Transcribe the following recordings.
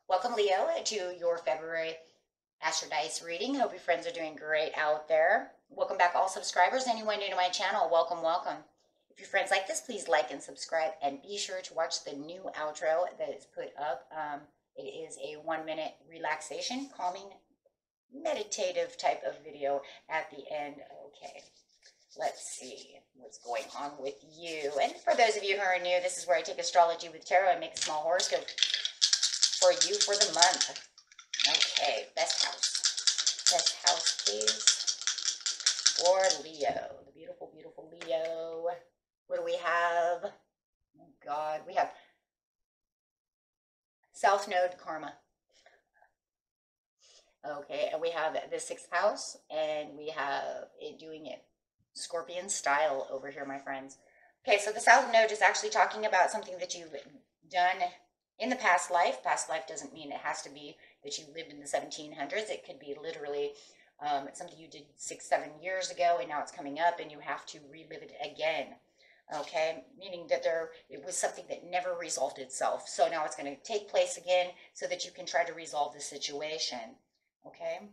Welcome, Leo, to your February Astrodice reading. Hope your friends are doing great out there. Welcome back, all subscribers. Anyone new to my channel, welcome, welcome. If your friends like this, please like and subscribe, and be sure to watch the new outro that is put up. It is a 1-minute relaxation, calming, meditative type of video at the end. Okay, let's see what's going on with you. And for those of you who are new, this is where I take astrology with tarot and make a small horoscope for you for the month. Okay, best house, please, for Leo, the beautiful, beautiful Leo. What do we have? Oh God, we have South Node Karma. Okay, and we have the 6th house, and we have it doing it Scorpion style over here, my friends. Okay, so the South Node is actually talking about something that you've done in the past life. Past life doesn't mean it has to be that you lived in the 1700s. It could be literally something you did 6-7 years ago, and now it's coming up, and you have to relive it again. Okay, meaning that it was something that never resolved itself. So now it's going to take place again so that you can try to resolve the situation. Okay,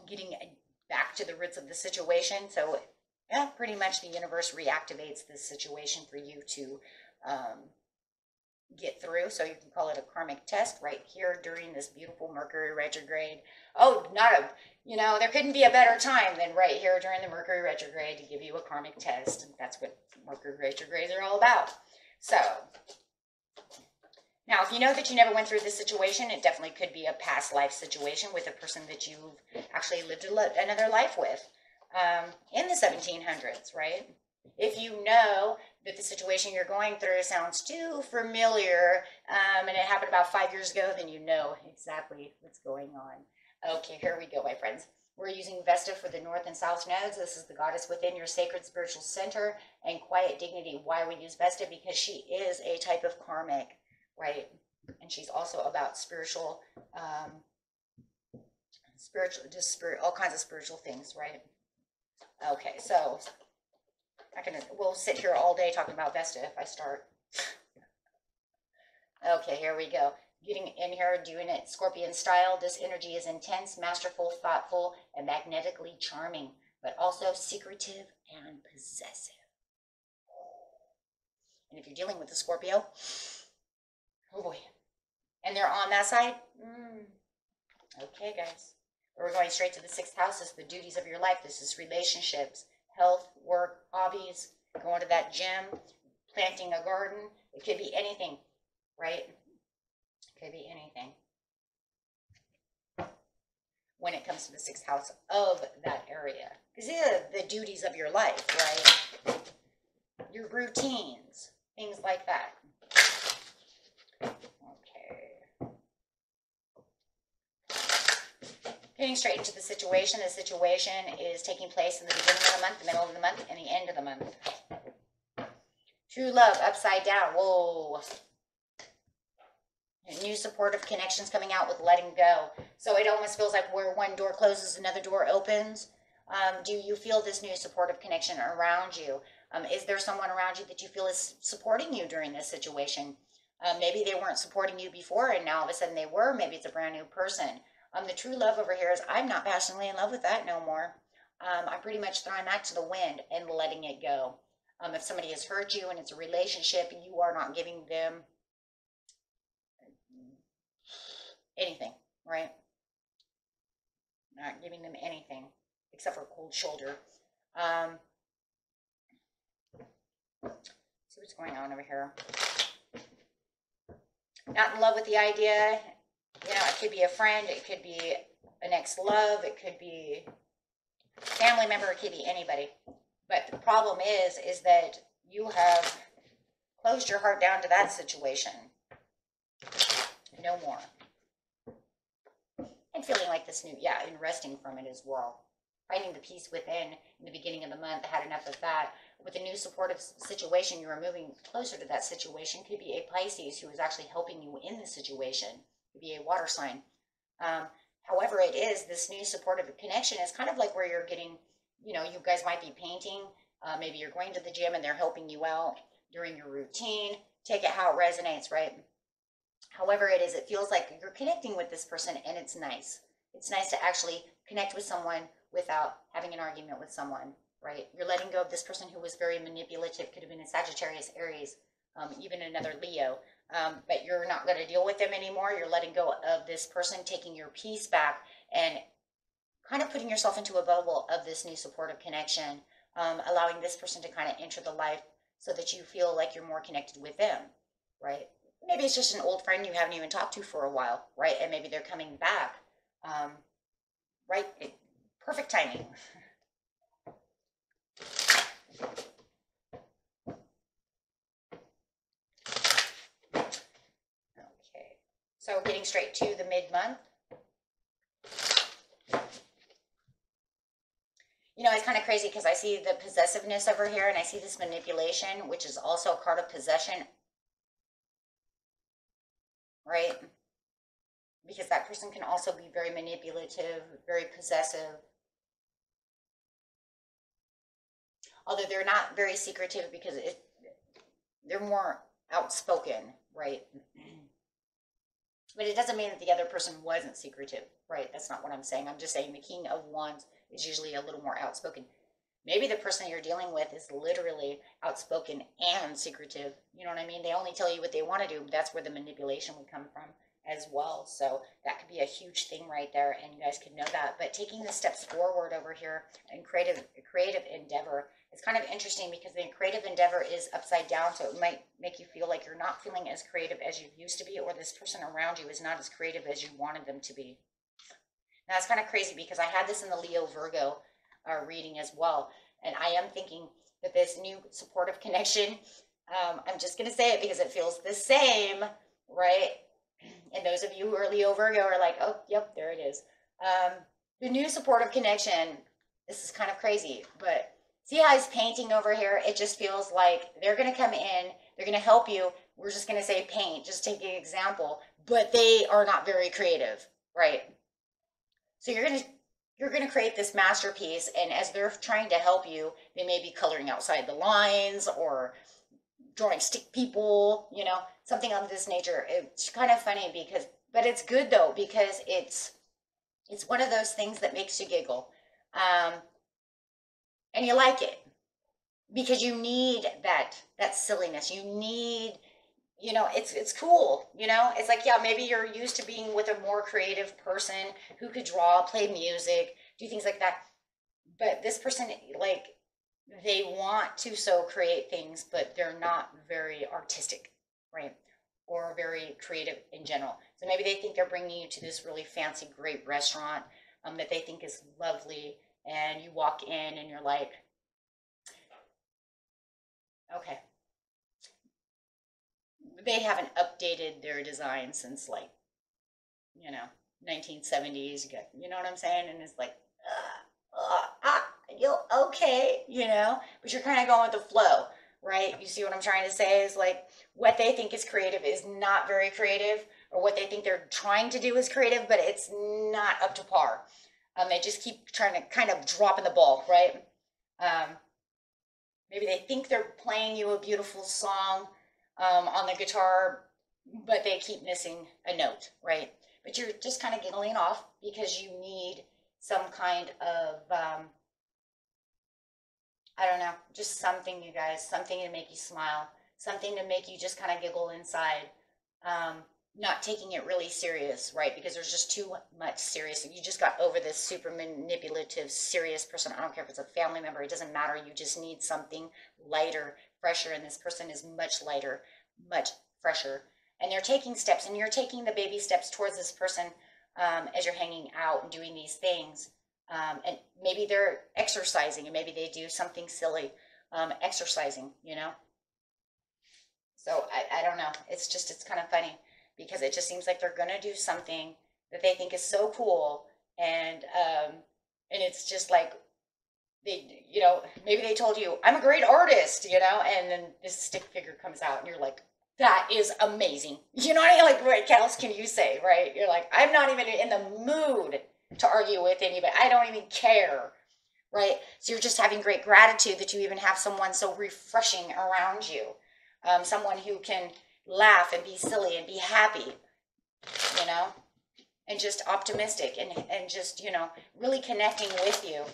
getting back to the roots of the situation. So yeah, pretty much the universe reactivates this situation for you to get through. So you can call it a karmic test right here during this beautiful Mercury retrograde. Oh, there couldn't be a better time than right here during the Mercury retrograde to give you a karmic test. And that's what Mercury retrogrades are all about. So now, if you know that you never went through this situation, it definitely could be a past life situation with a person that you've actually lived another life with in the 1700s, right? If you know that the situation you're going through sounds too familiar and it happened about 5 years ago, then you know exactly what's going on. Okay, here we go, my friends. We're using Vesta for the North and South nodes. This is the goddess within your sacred spiritual center and quiet dignity. Why we use Vesta? Because she is a type of karmic, right? And she's also about spiritual, all kinds of spiritual things, right? Okay, so we'll sit here all day talking about Vesta if I start. Okay, here we go. Getting in here, doing it Scorpion style. This energy is intense, masterful, thoughtful, and magnetically charming, but also secretive and possessive. And if you're dealing with a Scorpio, oh boy, and they're on that side, okay, guys. We're going straight to the 6th house. This is the duties of your life. This is relationships, health, work, hobbies, going to that gym, planting a garden. It could be anything, right? It could be anything when it comes to the 6th house of that area. Because these are the duties of your life, right? Your routines, things like that. Okay. Getting straight into the situation. The situation is taking place in the beginning of the month, the middle of the month, and the end of the month. True love, upside down. Whoa. New supportive connections coming out with letting go. So it almost feels like where one door closes, another door opens. Do you feel this new supportive connection around you? Is there someone around you that you feel is supporting you during this situation? Maybe they weren't supporting you before, and now all of a sudden they were. Maybe it's a brand new person. The true love over here is I'm not passionately in love with that no more. I'm pretty much throwing that to the wind and letting it go. If somebody has hurt you and it's a relationship, you are not giving them anything, right? Not giving them anything except for a cold shoulder. See what's going on over here. Not in love with the idea. It could be a friend, it could be an ex-love, it could be a family member, it could be anybody. But the problem is that you have closed your heart down to that situation. No more. And feeling like this new, and resting from it as well. Finding the peace within in the beginning of the month. I had enough of that. With a new supportive situation, you are moving closer to that situation. Could be a Pisces who is actually helping you in the situation. Could be a water sign. However it is, this new supportive connection is kind of like where you're getting, you guys might be painting. Maybe you're going to the gym and they're helping you out during your routine. Take it how it resonates, right? However it is, it feels like you're connecting with this person, and it's nice. It's nice to actually connect with someone without having an argument with someone, right? You're letting go of this person who was very manipulative, could have been a Sagittarius, Aries, even another Leo, but you're not going to deal with them anymore. You're letting go of this person, taking your peace back, and kind of putting yourself into a bubble of this new supportive connection, allowing this person to kind of enter the life so that you feel like you're more connected with them, right? Maybe it's just an old friend you haven't even talked to for a while, right? And maybe they're coming back, right? Perfect timing. Okay, so getting straight to the mid-month. You know, it's kind of crazy because I see the possessiveness over here, and I see this manipulation, which is also a card of possession, right? Because that person can also be very manipulative, very possessive. Although they're not very secretive, because they're more outspoken, right? But it doesn't mean that the other person wasn't secretive, right? That's not what I'm saying. I'm just saying the King of Wands is usually a little more outspoken. Maybe the person you're dealing with is literally outspoken and secretive. You know what I mean? They only tell you what they want to do. That's where the manipulation would come from as well. So that could be a huge thing right there, and you guys could know that. But taking the steps forward over here in creative endeavor, it's kind of interesting because the creative endeavor is upside down, so it might make you feel like you're not feeling as creative as you used to be, or this person around you is not as creative as you wanted them to be. Now, it's kind of crazy because I had this in the Leo Virgo reading as well, and I am thinking that this new supportive connection, I'm just going to say it because it feels the same, right? And those of you who are Leo Virgo are like, oh, yep, there it is. The new supportive connection, this is kind of crazy, but see how he's painting over here? It just feels like they're going to come in, they're going to help you. We're just going to say paint, just take an example, but they are not very creative, right? So you're going to create this masterpiece, and as they're trying to help you, they may be coloring outside the lines or drawing stick people, you know, something of this nature. It's kind of funny but it's good though, because it's one of those things that makes you giggle. And you like it because you need that silliness. You need, you know, it's cool, you know. It's like, yeah, maybe you're used to being with a more creative person who could draw, play music, do things like that. But this person, like, they want to so create things, but they're not very artistic, right? Or very creative in general. So maybe they think they're bringing you to this really fancy, great restaurant that they think is lovely, and you walk in and you're like, okay. They haven't updated their design since, like, you know, 1970s. You know what I'm saying? And it's like, you okay, you know, but you're kind of going with the flow, right? You see what I'm trying to say? Is like what they think is creative is not very creative, or what they think they're trying to do is creative, but it's not up to par. They just keep trying to kind of dropping the ball, right? Maybe they think they're playing you a beautiful song on the guitar, but they keep missing a note, right? But you're just kind of giggling off because you need some kind of, I don't know, just something, you guys, something to make you smile, something to make you just kind of giggle inside. Not taking it really serious, right? Because there's just too much serious. You just got over this super manipulative, serious person. I don't care if it's a family member. It doesn't matter. You just need something lighter, fresher. And this person is much lighter, much fresher. And they're taking steps, and you're taking the baby steps towards this person as you're hanging out and doing these things. And maybe they're exercising, and maybe they do something silly, exercising, you know? So I don't know. It's kind of funny, because it just seems like they're going to do something that they think is so cool. And it's just like, they, you know, maybe they told you, I'm a great artist, you know, and then this stick figure comes out and you're like, that is amazing. You know what I mean? Like, what else can you say, right? You're like, I'm not even in the mood to argue with anybody. I don't even care, right? So you're just having great gratitude that you even have someone so refreshing around you. Someone who can laugh and be silly and be happy, you know, and just optimistic and just, you know, really connecting with you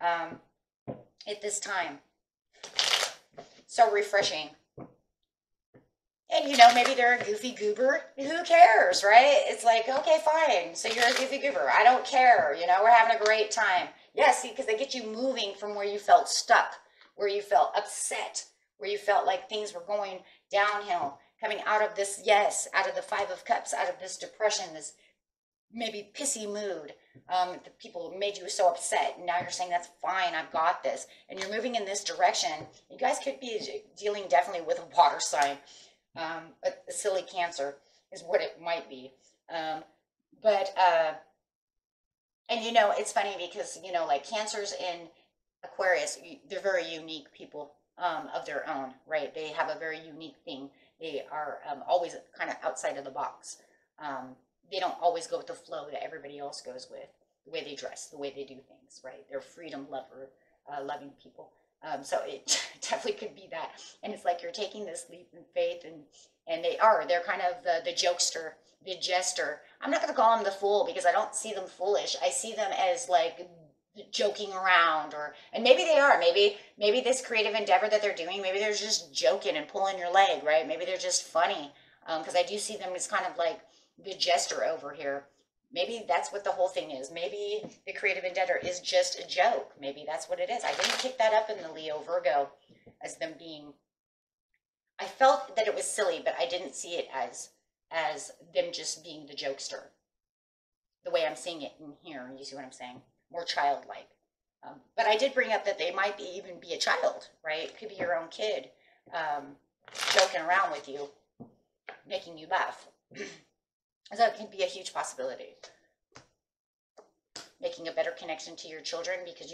at this time. So refreshing. And, you know, maybe they're a goofy goober. Who cares, right? It's like, okay, fine. So you're a goofy goober. I don't care. You know, we're having a great time. Yes, because they get you moving from where you felt stuck, where you felt upset, where you felt like things were going downhill, coming out of this, yes, out of the Five of Cups, out of this depression, this maybe pissy mood. The people made you so upset. And now you're saying, that's fine. I've got this. And you're moving in this direction. You guys could be dealing definitely with a water sign. A silly Cancer is what it might be. And you know, it's funny because, you know, like Cancers in Aquarius, they're very unique people of their own, right? They have a very unique thing. They are always kind of outside of the box. They don't always go with the flow that everybody else goes with. The way they dress, the way they do things, right? They're freedom loving people. So it definitely could be that. And it's like you're taking this leap in faith, and they're kind of the jokester, the jester. I'm not going to call them the fool because I don't see them foolish. I see them as like joking around, and maybe they are. Maybe this creative endeavor that they're doing, maybe they're just joking and pulling your leg, right? Maybe they're just funny. Because I do see them as kind of like the jester over here. Maybe that's what the whole thing is. Maybe the creative endeavor is just a joke. Maybe that's what it is. I didn't pick that up in the Leo Virgo as them being, I felt that it was silly, but I didn't see it as them just being the jokester. The way I'm seeing it in here, you see what I'm saying? More childlike. But I did bring up that they might even be a child, right? It could be your own kid joking around with you, making you laugh. So it can be a huge possibility. Making a better connection to your children because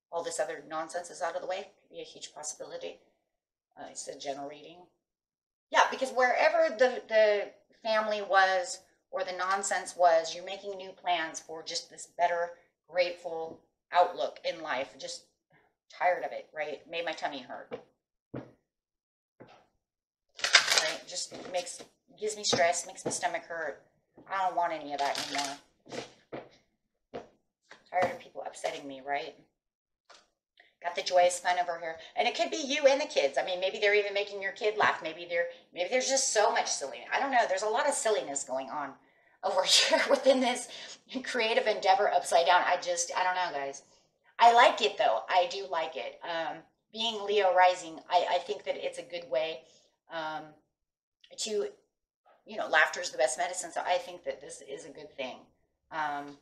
all this other nonsense is out of the way. Could be a huge possibility. It's a general reading. Yeah, because wherever the family was or the nonsense was, you're making new plans for just this better, grateful outlook in life. Just tired of it, right? Made my tummy hurt. Right? Just gives me stress, makes my stomach hurt. I don't want any of that anymore. Tired of people upsetting me, right? Got the joyous fun over here. And it could be you and the kids. I mean, maybe they're even making your kid laugh. Maybe there's just so much silliness. I don't know. There's a lot of silliness going on over here within this creative endeavor upside down. I don't know, guys. I like it, though. I do like it. Being Leo rising, I think that it's a good way to, you know, laughter is the best medicine. So I think that this is a good thing. And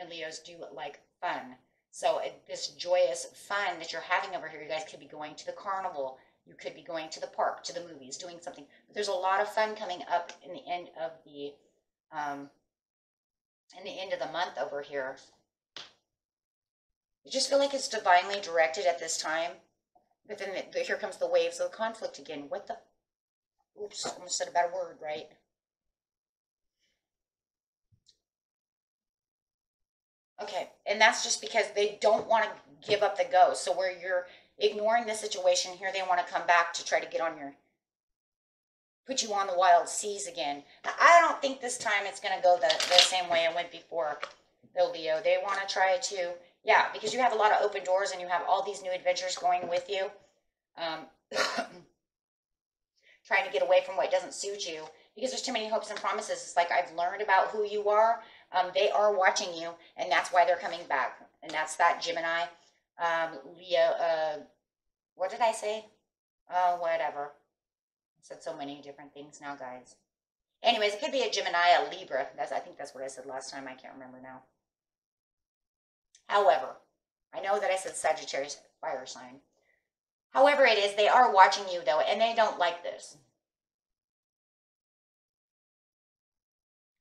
Leos do like fun. So this joyous fun that you're having over here, you guys could be going to the carnival. You could be going to the park, to the movies, doing something. But there's a lot of fun coming up in the end of the month over here. I just feel like it's divinely directed at this time. But then here comes the waves of conflict again. What the? Oops, I almost said a bad word, right? Okay, and that's just because they don't want to give up the ghost. So where you're ignoring the situation here, they want to come back to try to put you on the wild seas again. Now, I don't think this time it's going to go the same way it went before, though, Leo. They want to try to, yeah, because you have a lot of open doors and you have all these new adventures going with you. Trying to get away from what doesn't suit you because there's too many hopes and promises. It's like I've learned about who you are. They are watching you, and that's why they're coming back. And that's that Gemini, Leo. What did I say? Oh, whatever. I said so many different things now, guys. Anyways, it could be a Gemini, a Libra. I think that's what I said last time. I can't remember now. However, I know that I said Sagittarius, fire sign. However it is, they are watching you, though, and they don't like this.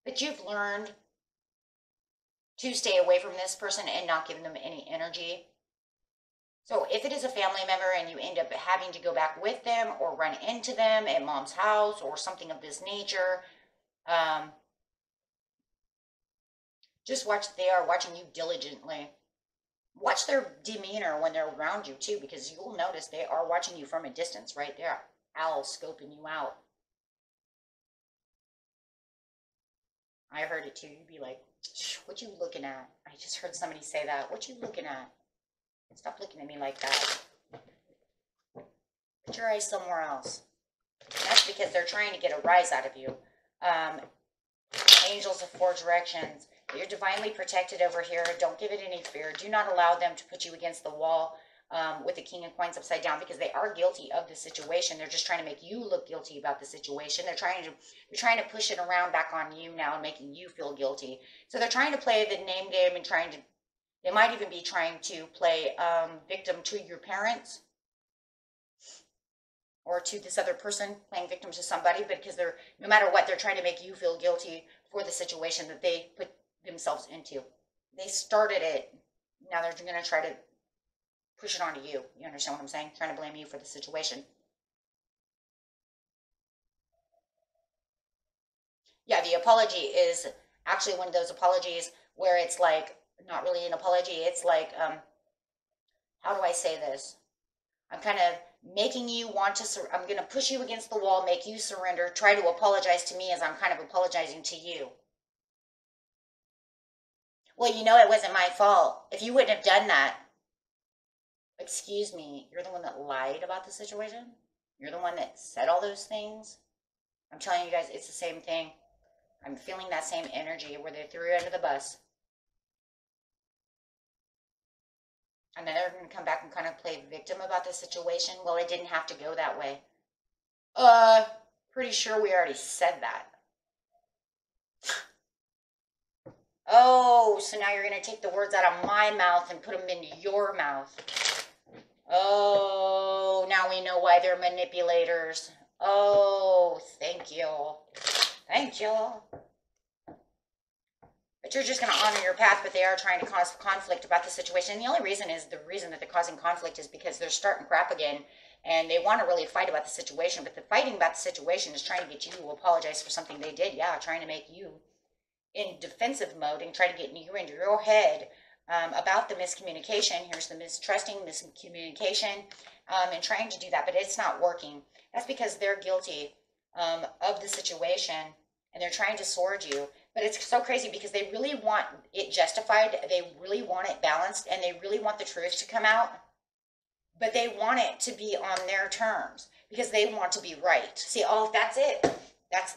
But you've learned to stay away from this person and not give them any energy. So if it is a family member and you end up having to go back with them or run into them at mom's house or something of this nature, just watch. They are watching you diligently. Watch their demeanor when they're around you, too, because you'll notice they are watching you from a distance, right there. Owls scoping you out. I heard it too. You'd be like, what you looking at? I just heard somebody say that. What you looking at? Stop looking at me like that. Put your eyes somewhere else. And that's because they're trying to get a rise out of you. Angels of four directions. You're divinely protected over here. Don't give it any fear. Do not allow them to put you against the wall with the King of Coins upside down, because they are guilty of the situation. They're just trying to make you look guilty about the situation. They're trying to push it around back on you now and making you feel guilty. So they're trying to play the name game and they might even be trying to play victim to your parents or to this other person, playing victim to somebody, because no matter what, they're trying to make you feel guilty for the situation that they put themselves into. They started it. Now they're going to try to push it onto you. You understand what I'm saying? Trying to blame you for the situation. Yeah, the apology is actually one of those apologies where it's like, not really an apology. It's like, how do I say this? I'm kind of making you want to, I'm going to push you against the wall, make you surrender, try to apologize to me as I'm kind of apologizing to you. Well, you know, it wasn't my fault. If you wouldn't have done that, excuse me, you're the one that lied about the situation? You're the one that said all those things? I'm telling you guys, it's the same thing. I'm feeling that same energy where they threw you under the bus. And then they're going to come back and kind of play victim about the situation. Well, it didn't have to go that way. Pretty sure we already said that. Oh, so now you're going to take the words out of my mouth and put them into your mouth. Oh, now we know why they're manipulators. Oh, thank you. Thank you. But you're just going to honor your path, but they are trying to cause conflict about the situation. And the only reason that they're causing conflict is because they're starting crap again, and they want to really fight about the situation. But the fighting about the situation is trying to get you to apologize for something they did. Yeah, trying to make you in defensive mode and try to get you into your head about the miscommunication. Here's the mistrusting, miscommunication, and trying to do that, but it's not working. That's because they're guilty of the situation, and they're trying to sword you. But it's so crazy because they really want it justified. They really want it balanced, and they really want the truth to come out. But they want it to be on their terms because they want to be right. See, oh, that's it.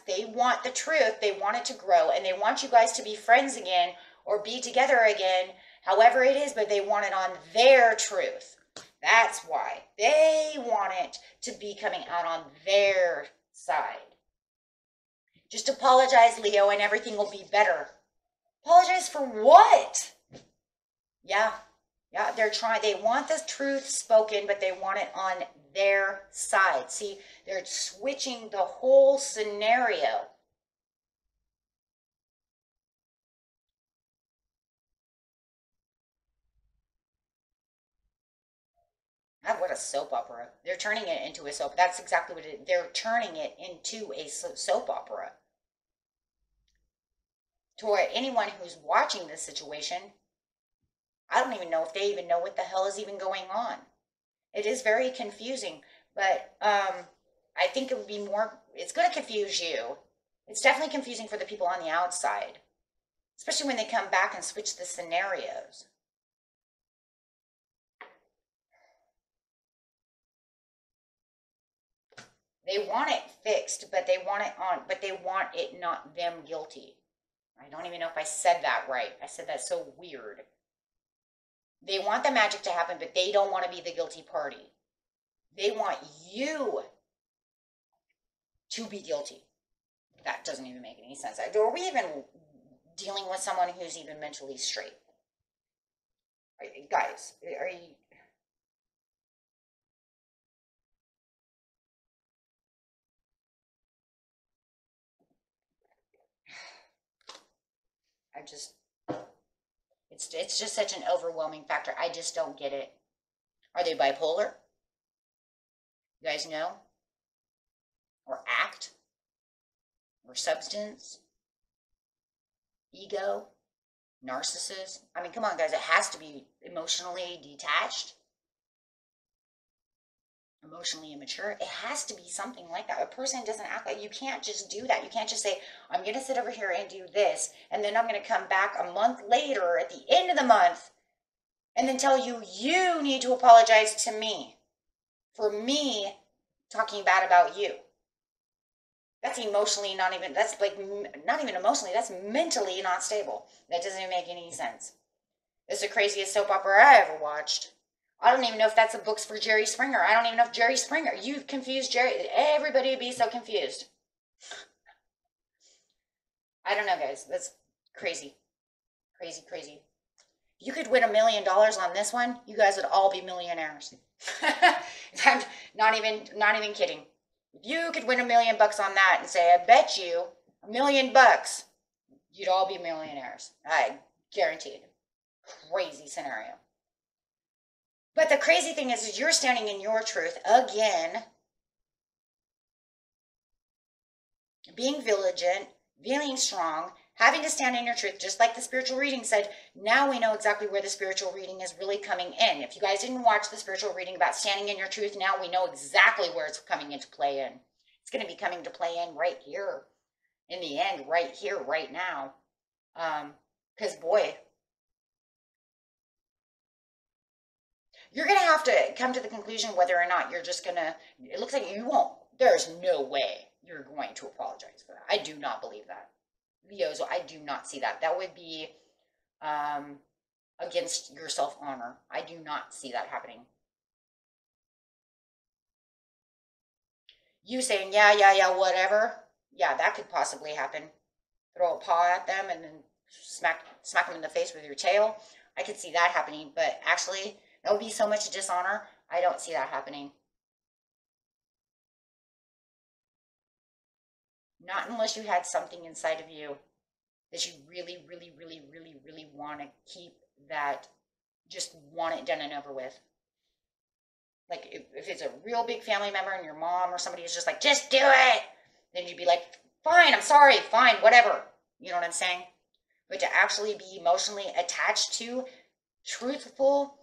They want the truth. They want it to grow, and they want you guys to be friends again or be together again, however it is, but they want it on their truth. That's why they want it to be coming out on their side. Just apologize, Leo, and everything will be better. Apologize for what? Yeah, they want the truth spoken, but they want it on their side. See, they're switching the whole scenario. What a soap opera. They're turning it into a soap. That's exactly what it is. They're turning it into a soap opera. To anyone who's watching this situation, I don't even know if they even know what the hell is even going on. It is very confusing, but I think it would be more, it's going to confuse you. It's definitely confusing for the people on the outside, especially when they come back and switch the scenarios. They want it fixed, but they want it not them guilty. I don't even know if I said that right. I said that so weird. They want the magic to happen, but they don't want to be the guilty party. They want you to be guilty. That doesn't even make any sense. Are we even dealing with someone who's even mentally straight? Guys, are you... it's just such an overwhelming factor. I just don't get it. Are they bipolar? You guys know? Or act? Or substance? Ego? Narcissist? I mean, come on, guys. It has to be emotionally detached. emotionally immature. It has to be something like that. A person doesn't act like, you can't just do that. You can't just say, I'm going to sit over here and do this, and then I'm going to come back a month later at the end of the month and then tell you, you need to apologize to me for me talking bad about you. That's emotionally not even, that's like, not even emotionally, that's mentally not stable. That doesn't even make any sense. It's the craziest soap opera I ever watched. I don't even know if that's the books for Jerry Springer. I don't even know if Jerry Springer, you've confused Jerry. Everybody would be so confused. I don't know, guys. That's crazy. Crazy, crazy. You could win $1 million on this one. You guys would all be millionaires. I'm not even kidding. If you could win $1 million on that and say, I bet you $1 million, you'd all be millionaires. I guaranteed. Crazy scenario. But the crazy thing is you're standing in your truth again, being vigilant, feeling strong, having to stand in your truth, just like the spiritual reading said. Now we know exactly where the spiritual reading is really coming in. If you guys didn't watch the spiritual reading about standing in your truth, now we know exactly where it's coming into play in. It's going to be coming to play in right here, in the end, right here, right now. Because boy, you're going to have to come to the conclusion whether or not you're just going to, it looks like you won't. There's no way you're going to apologize for that. I do not believe that. Leos, I do not see that. That would be against your self-honor. I do not see that happening. You saying, yeah, whatever. Yeah, that could possibly happen. Throw a paw at them and then smack them in the face with your tail. I could see that happening, but actually, that would be so much dishonor. I don't see that happening. Not unless you had something inside of you that you really want to keep, that just want it done and over with. Like if it's a real big family member and your mom or somebody is just like, just do it, then you'd be like, fine, I'm sorry, fine, whatever. You know what I'm saying? But to actually be emotionally attached to truthful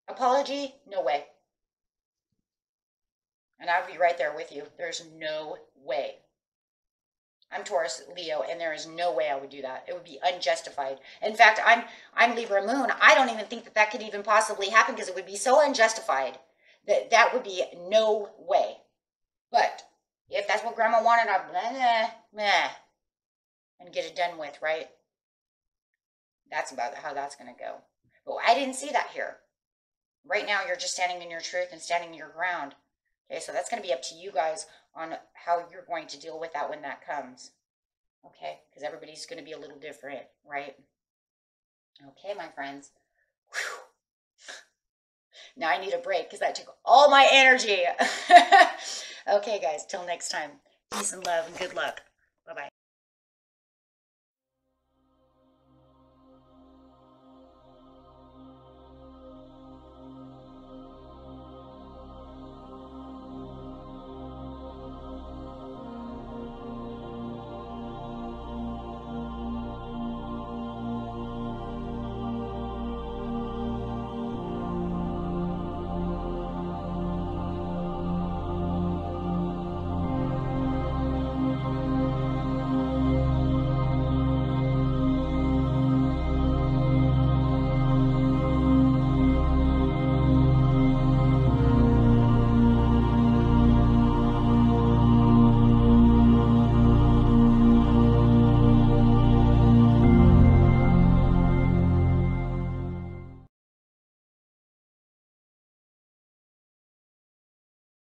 apology, no way. And I'd be right there with you. There's no way. I'm Taurus, Leo, and there is no way I would do that. It would be unjustified. In fact, I'm Libra moon. I don't even think that could even possibly happen, because it would be so unjustified that would be no way. But if that's what Grandma wanted, I'd and get it done with, right? That's about how that's going to go. But I didn't see that here. Right now, you're just standing in your truth and standing your ground. Okay, so that's going to be up to you guys on how you're going to deal with that when that comes. Okay, because everybody's going to be a little different, right? Okay, my friends. Whew. Now I need a break because that took all my energy. Okay, guys, till next time. Peace and love and good luck.